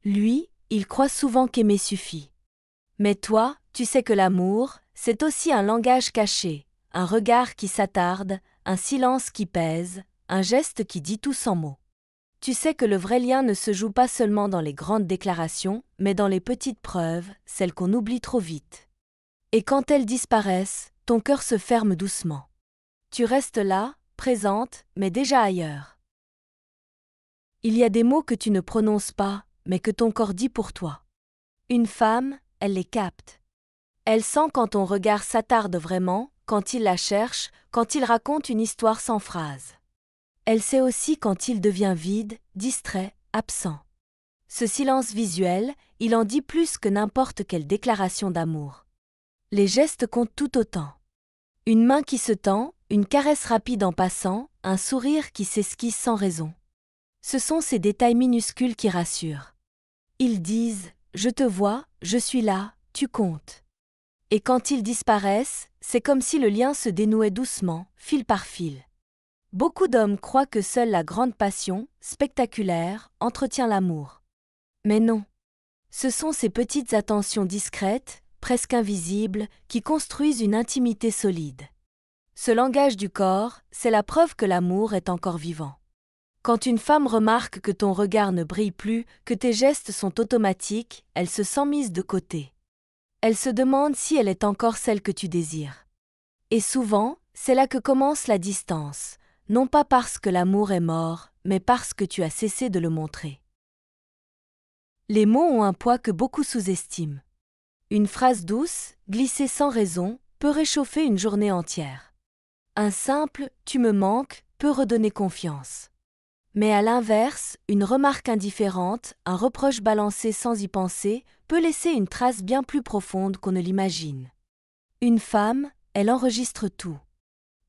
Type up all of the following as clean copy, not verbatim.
Lui, il croit souvent qu'aimer suffit. Mais toi, tu sais que l'amour, c'est aussi un langage caché, un regard qui s'attarde, un silence qui pèse, un geste qui dit tout sans mots. Tu sais que le vrai lien ne se joue pas seulement dans les grandes déclarations, mais dans les petites preuves, celles qu'on oublie trop vite. Et quand elles disparaissent, ton cœur se ferme doucement. Tu restes là, présente, mais déjà ailleurs. Il y a des mots que tu ne prononces pas, mais que ton corps dit pour toi. Une femme, elle les capte. Elle sent quand ton regard s'attarde vraiment, quand il la cherche, quand il raconte une histoire sans phrase. Elle sait aussi quand il devient vide, distrait, absent. Ce silence visuel, il en dit plus que n'importe quelle déclaration d'amour. Les gestes comptent tout autant. Une main qui se tend, une caresse rapide en passant, un sourire qui s'esquisse sans raison. Ce sont ces détails minuscules qui rassurent. Ils disent « Je te vois, je suis là, tu comptes ». Et quand ils disparaissent, c'est comme si le lien se dénouait doucement, fil par fil. Beaucoup d'hommes croient que seule la grande passion, spectaculaire, entretient l'amour. Mais non. Ce sont ces petites attentions discrètes, presque invisibles, qui construisent une intimité solide. Ce langage du corps, c'est la preuve que l'amour est encore vivant. Quand une femme remarque que ton regard ne brille plus, que tes gestes sont automatiques, elle se sent mise de côté. Elle se demande si elle est encore celle que tu désires. Et souvent, c'est là que commence la distance, non pas parce que l'amour est mort, mais parce que tu as cessé de le montrer. Les mots ont un poids que beaucoup sous-estiment. Une phrase douce, glissée sans raison, peut réchauffer une journée entière. Un simple « tu me manques » peut redonner confiance. Mais à l'inverse, une remarque indifférente, un reproche balancé sans y penser, peut laisser une trace bien plus profonde qu'on ne l'imagine. Une femme, elle enregistre tout.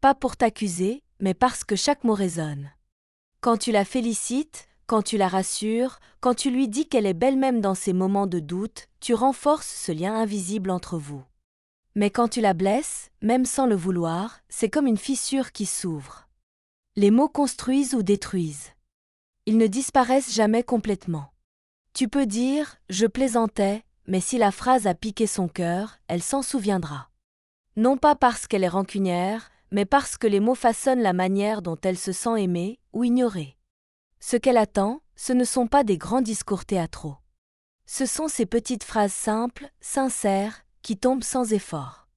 Pas pour t'accuser, mais parce que chaque mot résonne. Quand tu la félicites, quand tu la rassures, quand tu lui dis qu'elle est belle même dans ses moments de doute, tu renforces ce lien invisible entre vous. Mais quand tu la blesses, même sans le vouloir, c'est comme une fissure qui s'ouvre. Les mots construisent ou détruisent. Ils ne disparaissent jamais complètement. Tu peux dire « je plaisantais », mais si la phrase a piqué son cœur, elle s'en souviendra. Non pas parce qu'elle est rancunière, mais parce que les mots façonnent la manière dont elle se sent aimée ou ignorée. Ce qu'elle attend, ce ne sont pas des grands discours théâtraux. Ce sont ces petites phrases simples, sincères, qui tombent sans effort.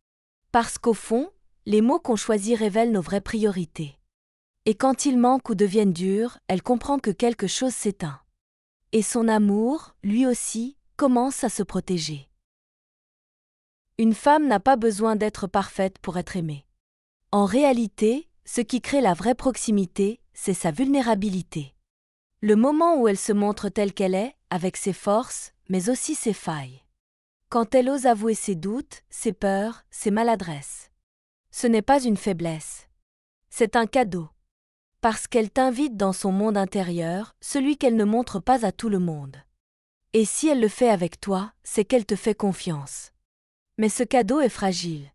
Parce qu'au fond, les mots qu'on choisit révèlent nos vraies priorités. Et quand ils manquent ou deviennent durs, elle comprend que quelque chose s'éteint. Et son amour, lui aussi, commence à se protéger. Une femme n'a pas besoin d'être parfaite pour être aimée. En réalité, ce qui crée la vraie proximité, c'est sa vulnérabilité. Le moment où elle se montre telle qu'elle est, avec ses forces, mais aussi ses failles. Quand elle ose avouer ses doutes, ses peurs, ses maladresses. Ce n'est pas une faiblesse. C'est un cadeau. Parce qu'elle t'invite dans son monde intérieur, celui qu'elle ne montre pas à tout le monde. Et si elle le fait avec toi, c'est qu'elle te fait confiance. Mais ce cadeau est fragile.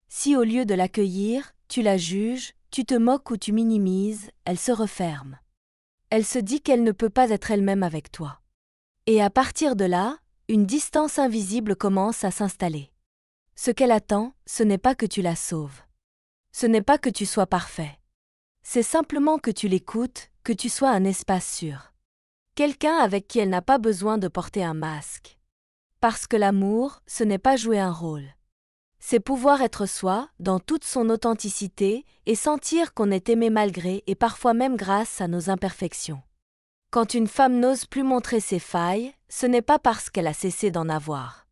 Si au lieu de l'accueillir, tu la juges, tu te moques ou tu minimises, elle se referme. Elle se dit qu'elle ne peut pas être elle-même avec toi. Et à partir de là, une distance invisible commence à s'installer. Ce qu'elle attend, ce n'est pas que tu la sauves. Ce n'est pas que tu sois parfait. C'est simplement que tu l'écoutes, que tu sois un espace sûr. Quelqu'un avec qui elle n'a pas besoin de porter un masque. Parce que l'amour, ce n'est pas jouer un rôle. C'est pouvoir être soi, dans toute son authenticité, et sentir qu'on est aimé malgré et parfois même grâce à nos imperfections. Quand une femme n'ose plus montrer ses failles, ce n'est pas parce qu'elle a cessé d'en avoir.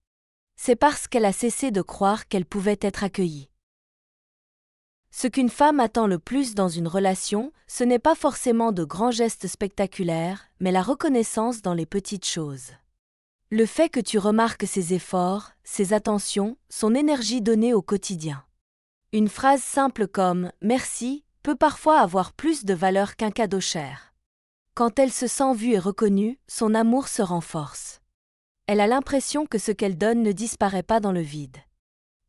C'est parce qu'elle a cessé de croire qu'elle pouvait être accueillie. Ce qu'une femme attend le plus dans une relation, ce n'est pas forcément de grands gestes spectaculaires, mais la reconnaissance dans les petites choses. Le fait que tu remarques ses efforts, ses attentions, son énergie donnée au quotidien. Une phrase simple comme « merci » peut parfois avoir plus de valeur qu'un cadeau cher. Quand elle se sent vue et reconnue, son amour se renforce. Elle a l'impression que ce qu'elle donne ne disparaît pas dans le vide.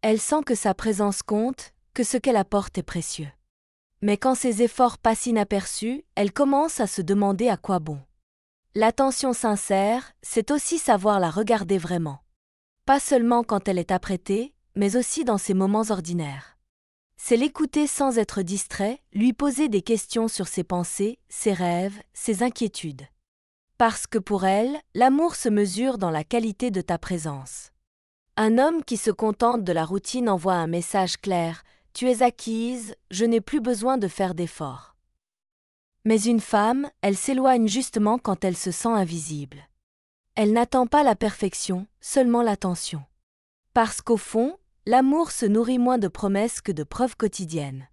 Elle sent que sa présence compte, que ce qu'elle apporte est précieux. Mais quand ses efforts passent inaperçus, elle commence à se demander à quoi bon. L'attention sincère, c'est aussi savoir la regarder vraiment. Pas seulement quand elle est apprêtée, mais aussi dans ses moments ordinaires. C'est l'écouter sans être distrait, lui poser des questions sur ses pensées, ses rêves, ses inquiétudes. Parce que pour elle, l'amour se mesure dans la qualité de ta présence. Un homme qui se contente de la routine envoie un message clair « Tu es acquise, je n'ai plus besoin de faire d'efforts ». Mais une femme, elle s'éloigne justement quand elle se sent invisible. Elle n'attend pas la perfection, seulement l'attention. Parce qu'au fond, l'amour se nourrit moins de promesses que de preuves quotidiennes.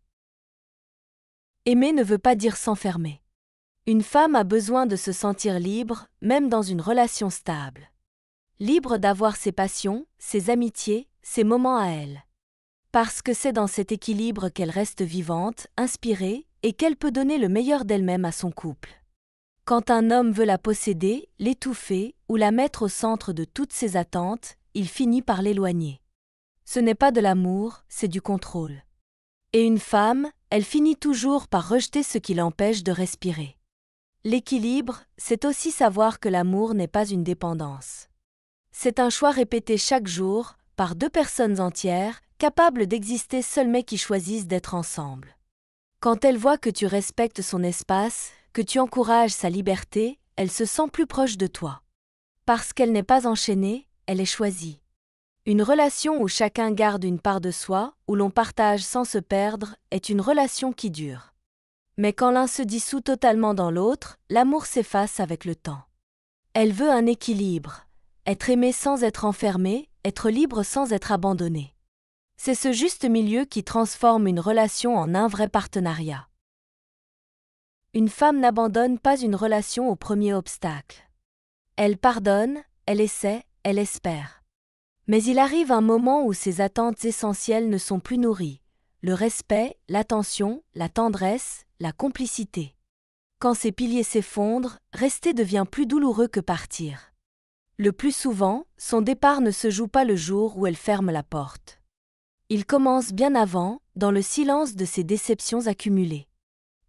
Aimer ne veut pas dire s'enfermer. Une femme a besoin de se sentir libre, même dans une relation stable. Libre d'avoir ses passions, ses amitiés, ses moments à elle. Parce que c'est dans cet équilibre qu'elle reste vivante, inspirée, et qu'elle peut donner le meilleur d'elle-même à son couple. Quand un homme veut la posséder, l'étouffer, ou la mettre au centre de toutes ses attentes, il finit par l'éloigner. Ce n'est pas de l'amour, c'est du contrôle. Et une femme, elle finit toujours par rejeter ce qui l'empêche de respirer. L'équilibre, c'est aussi savoir que l'amour n'est pas une dépendance. C'est un choix répété chaque jour, par deux personnes entières, capables d'exister seules mais qui choisissent d'être ensemble. Quand elle voit que tu respectes son espace, que tu encourages sa liberté, elle se sent plus proche de toi. Parce qu'elle n'est pas enchaînée, elle est choisie. Une relation où chacun garde une part de soi, où l'on partage sans se perdre, est une relation qui dure. Mais quand l'un se dissout totalement dans l'autre, l'amour s'efface avec le temps. Elle veut un équilibre, être aimée sans être enfermée, être libre sans être abandonnée. C'est ce juste milieu qui transforme une relation en un vrai partenariat. Une femme n'abandonne pas une relation au premier obstacle. Elle pardonne, elle essaie, elle espère. Mais il arrive un moment où ses attentes essentielles ne sont plus nourries. Le respect, l'attention, la tendresse, la complicité. Quand ces piliers s'effondrent, rester devient plus douloureux que partir. Le plus souvent, son départ ne se joue pas le jour où elle ferme la porte. Il commence bien avant, dans le silence de ses déceptions accumulées.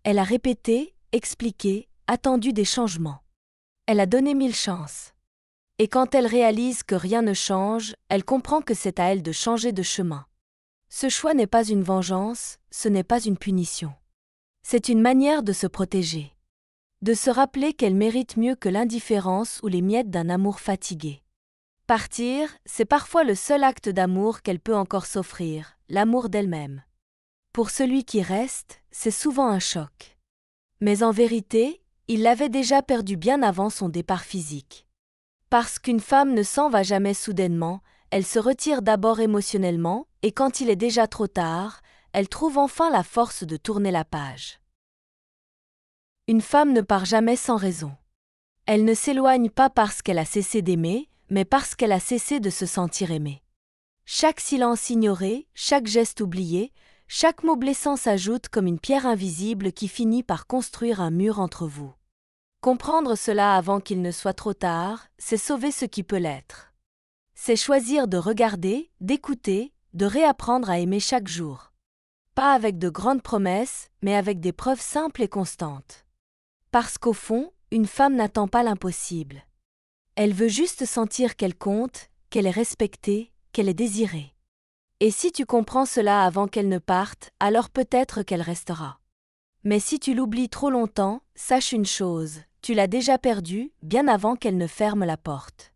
Elle a répété, expliqué, attendu des changements. Elle a donné 1000 chances. Et quand elle réalise que rien ne change, elle comprend que c'est à elle de changer de chemin. Ce choix n'est pas une vengeance, ce n'est pas une punition. C'est une manière de se protéger. De se rappeler qu'elle mérite mieux que l'indifférence ou les miettes d'un amour fatigué. Partir, c'est parfois le seul acte d'amour qu'elle peut encore s'offrir, l'amour d'elle-même. Pour celui qui reste, c'est souvent un choc. Mais en vérité, il l'avait déjà perdu bien avant son départ physique. Parce qu'une femme ne s'en va jamais soudainement, elle se retire d'abord émotionnellement, et quand il est déjà trop tard, elle trouve enfin la force de tourner la page. Une femme ne part jamais sans raison. Elle ne s'éloigne pas parce qu'elle a cessé d'aimer, mais parce qu'elle a cessé de se sentir aimée. Chaque silence ignoré, chaque geste oublié, chaque mot blessant s'ajoute comme une pierre invisible qui finit par construire un mur entre vous. Comprendre cela avant qu'il ne soit trop tard, c'est sauver ce qui peut l'être. C'est choisir de regarder, d'écouter, de réapprendre à aimer chaque jour. Pas avec de grandes promesses, mais avec des preuves simples et constantes. Parce qu'au fond, une femme n'attend pas l'impossible. Elle veut juste sentir qu'elle compte, qu'elle est respectée, qu'elle est désirée. Et si tu comprends cela avant qu'elle ne parte, alors peut-être qu'elle restera. Mais si tu l'oublies trop longtemps, sache une chose, tu l'as déjà perdue, bien avant qu'elle ne ferme la porte.